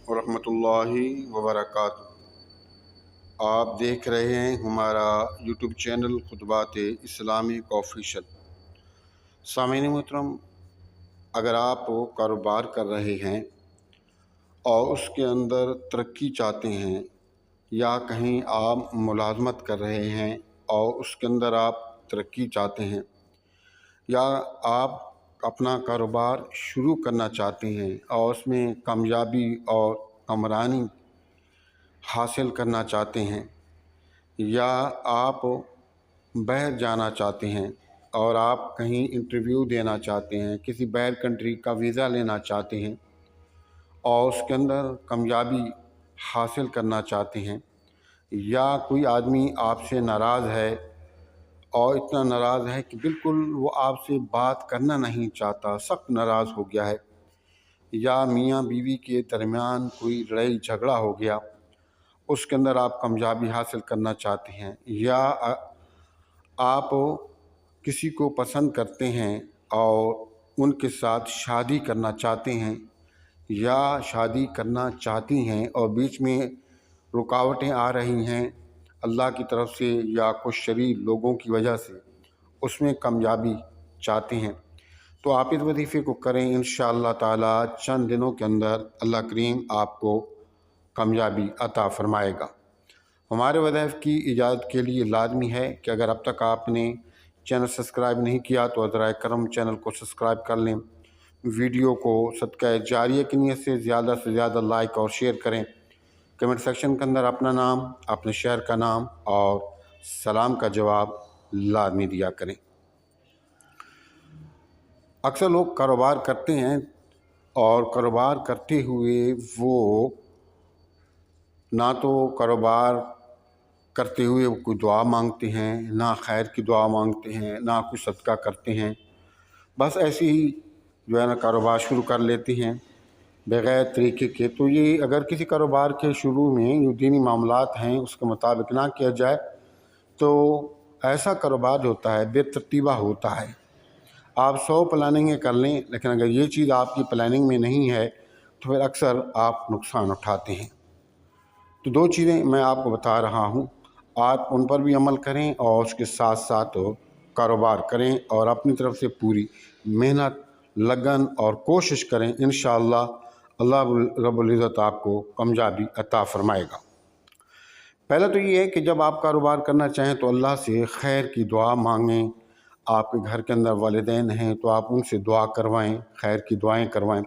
वरहमतुल्लाहि वबरकातुहू। आप देख रहे हैं हमारा यूट्यूब चैनल खुतबात इस्लामिक ऑफिशियल। सामीन मोहतरम, अगर आप कारोबार कर रहे हैं और उसके अंदर तरक्की चाहते हैं, या कहीं आप मुलाजमत कर रहे हैं और उसके अंदर आप तरक्की चाहते हैं, या आप अपना कारोबार शुरू करना चाहते हैं और उसमें कामयाबी और कमरानी हासिल करना चाहते हैं, या आप बाहर जाना चाहते हैं और आप कहीं इंटरव्यू देना चाहते हैं, किसी बाहर कंट्री का वीज़ा लेना चाहते हैं और उसके अंदर कामयाबी हासिल करना चाहते हैं, या कोई आदमी आपसे नाराज़ है और इतना नाराज़ है कि बिल्कुल वो आपसे बात करना नहीं चाहता, सख्त नाराज़ हो गया है, या मियाँ बीवी के दरमियान कोई लड़ाई झगड़ा हो गया, उसके अंदर आप कामयाबी हासिल करना चाहते हैं, या आप किसी को पसंद करते हैं और उनके साथ शादी करना चाहते हैं, या शादी करना चाहती हैं और बीच में रुकावटें आ रही हैं अल्लाह की तरफ से या कुछ शरीर लोगों की वजह से, उसमें कामयाबी चाहते हैं, तो आप इस वजीफ़े को करें। इंशाअल्लाह ताला चंद दिनों के अंदर अल्लाह करीम आपको कामयाबी अता फ़रमाएगा। हमारे वज़ीफ़ की इजाज़त के लिए लाजमी है कि अगर अब तक आपने चैनल सब्सक्राइब नहीं किया तो अज़राए करम चैनल को सब्सक्राइब कर लें, वीडियो को सदका जारिया की नीयत से ज़्यादा लाइक और शेयर करें, कमेंट सेक्शन के अंदर अपना नाम, अपने शहर का नाम और सलाम का जवाब लाजमी दिया करें। अक्सर लोग कारोबार करते हैं और कारोबार करते हुए वो ना तो कारोबार करते हुए वो कोई दुआ मांगते हैं, ना खैर की दुआ मांगते हैं, ना कुछ सदका करते हैं, बस ऐसे ही जो है ना कारोबार शुरू कर लेते हैं बग़ैर तरीके के। तो ये अगर किसी कारोबार के शुरू में जो दीनी मामलात हैं उसके मुताबिक ना किया जाए तो ऐसा कारोबार जो होता है बेतरतीबा होता है। आप 100 प्लानिंगें कर लें, लेकिन अगर ये चीज़ आपकी प्लानिंग में नहीं है तो फिर अक्सर आप नुकसान उठाते हैं। तो दो चीज़ें मैं आपको बता रहा हूँ, आप उन पर भी अमल करें और उसके साथ साथ कारोबार करें और अपनी तरफ से पूरी मेहनत, लगन और कोशिश करें। इंशाअल्लाह अल्लाह रब्बुल इज़्ज़त आपको कामयाबी अता फ़रमाएगा। पहला तो ये है कि जब आप कारोबार करना चाहें तो अल्लाह से खैर की दुआ मांगें। आपके घर के अंदर वालिदैन हैं तो आप उनसे दुआ करवाएं, खैर की दुआएं करवाएं।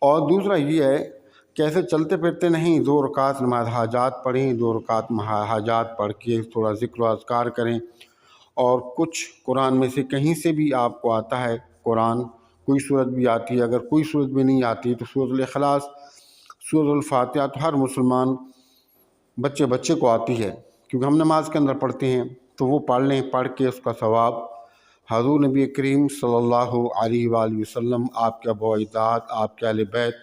और दूसरा ये है कि ऐसे चलते फिरते नहीं, 2 रकात नमाज हाजात पढ़ें, 2 रकात हाजात पढ़ के थोड़ा ज़िक्र व अज़कार करें। और कुछ कुरान में से कहीं से भी आपको आता है कुरान, कोई सूरत भी आती है, अगर कोई सूरत भी नहीं आती तो सूरत इखलास, सूरत फातिहा तो हर मुसलमान बच्चे को आती है, क्योंकि हम नमाज के अंदर पढ़ते हैं, तो वो पढ़ लें, पढ़ के उसका सवाब हज़ूर नबी करीम सल्लल्लाहु अलैहि वसल्लम, आपके अबू-ओ-अजदाद, आपके अहले बैत,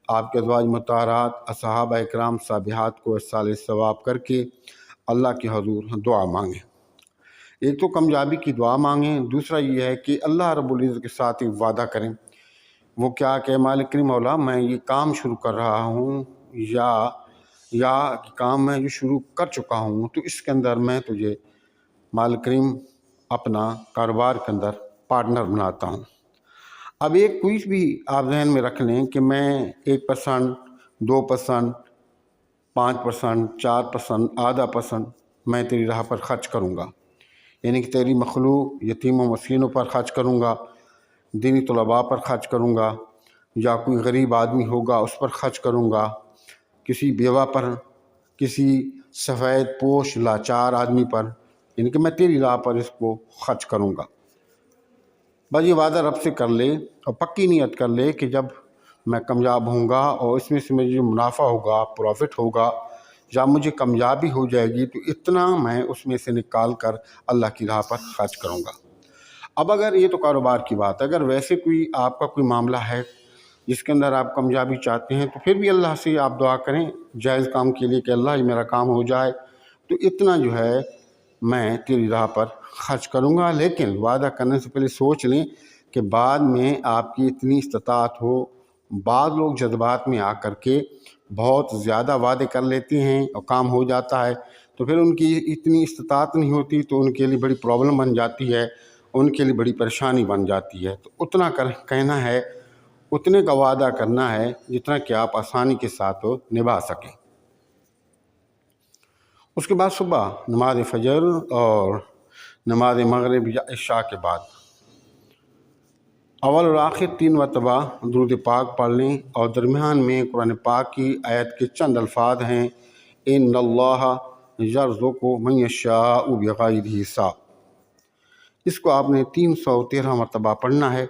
आपके अज़वाज मुताहरात, असहाबा इकराम साबिहात को इस्साले सवाब करके अल्लाह के हज़ूर दुआ मांगें। एक तो कामयाबी की दुआ मांगें, दूसरा ये है कि अल्लाह रब्बुल इज़्ज़त के साथ एक वादा करें। वो क्या कि मालिक करीम मौला, मैं ये काम शुरू कर रहा हूँ या काम मैं जो शुरू कर चुका हूँ, तो इसके अंदर मैं तुझे मालिक करीम अपना कारोबार के अंदर पार्टनर बनाता हूँ। अब एक कोई भी आप जहन में रख लें कि मैं 1%, 2%, 5%, 4%, आधा % मैं तेरी राह पर ख़र्च करूँगा, यानी कि तेरी मखलूक यतीमों मस्कीनों पर ख़र्च करूँगा, दीनी तलबा पर ख़र्च करूँगा, या कोई गरीब आदमी होगा उस पर ख़र्च करूँगा, किसी बेवा पर, किसी सफ़ेद पोश लाचार आदमी पर, यानी कि मैं तेरी राह पर इसको ख़र्च करूँगा। बस ये वादा रब से कर ले और पक्की नीयत कर ले कि जब मैं कामयाब होऊंगा और इसमें से मुझे जो मुनाफा होगा, प्रॉफिट होगा, या मुझे कामयाबी हो जाएगी तो इतना मैं उसमें से निकाल कर अल्लाह की राह पर ख़र्च करूँगा। अब अगर ये तो कारोबार की बात, अगर वैसे कोई आपका कोई मामला है जिसके अंदर आप कामयाबी चाहते हैं तो फिर भी अल्लाह से आप दुआ करें जायज़ काम के लिए कि अल्लाह ये मेरा काम हो जाए, तो इतना जो है मैं तेरी राह पर खर्च करूँगा, लेकिन वादा करने से पहले सोच लें कि बाद में आपकी इतनी इस्तिताअत हो। बाद लोग जज्बात में आकर के बहुत ज़्यादा वादे कर लेते हैं और काम हो जाता है, तो फिर उनकी इतनी इस्तिताअत नहीं होती, तो उनके लिए बड़ी प्रॉब्लम बन जाती है, उनके लिए बड़ी परेशानी बन जाती है। तो उतना कहना है, उतने का वादा करना है जितना कि आप आसानी के साथ निभा सकें। उसके बाद सुबह नमाज फजर और नमाज मगरिब या इशा के बाद अव्वल और आखिर 3 मरतबा दुरूद पाक पढ़ लें, और दरमियान में कुरान पाक की आयत के चंद अल्फाज हैं, इन्नल्लाह यर्ज़ुक़ु मन यशाअ बिग़ैरि हिसाब। इसको आपने 313 मरतबा पढ़ना है,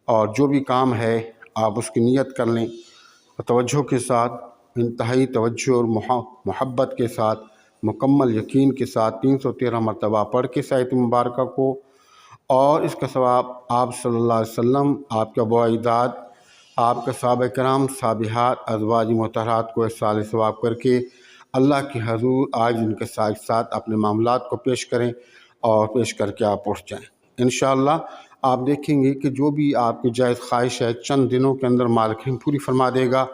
और जो भी काम है आप उसकी नियत कर लें तवज्जो के साथ, इंतहाई तवज्जो और मोहब्बत के साथ, मुकम्मल यकीन के साथ 313 मरतबा पढ़ के इस आयत मुबारक को, और इसका सवाब आप सल्लल्लाहु अलैहि वसल्लम, आपका बुआइदाद, आपका सहाबा किराम, साबिहात, अज़वाज मोहतरात को साल सवाब करके अल्लाह के हजूर आज इनके साथ साथ अपने मामलात को पेश करें और पेश करके आप उठ जाएँ। इंशाअल्लाह आप देखेंगे कि जो भी आपकी जायज़ ख्वाहिश है चंद दिनों के अंदर मालिक पूरी फरमा देगा,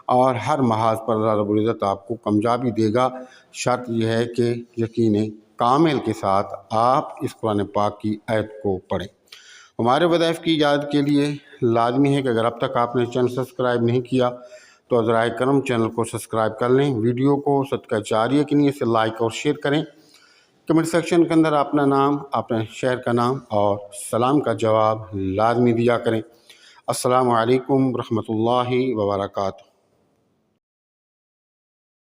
और हर महाज पर अल्लाह रब्बुल इज़्ज़त आपको कामयाबी देगा। शर्त यह है कि यकीन कामिल के साथ आप इस कुरान पाक की आयत को पढ़ें। हमारे वज़ाइफ की इजाज़त के लिए लाजमी है कि अगर अब तक आपने चैनल सब्सक्राइब नहीं किया तो ज़राए करम चैनल को सब्सक्राइब कर लें। वीडियो को सदका जारिया की नीयत से लाइक और शेयर करें। कमेंट सेक्शन के अंदर अपना नाम, अपने शहर का नाम और सलाम का जवाब लाजमी दिया करें। अस्सलामु अलैकुम रहमतुल्लाहि व बरकातुहू।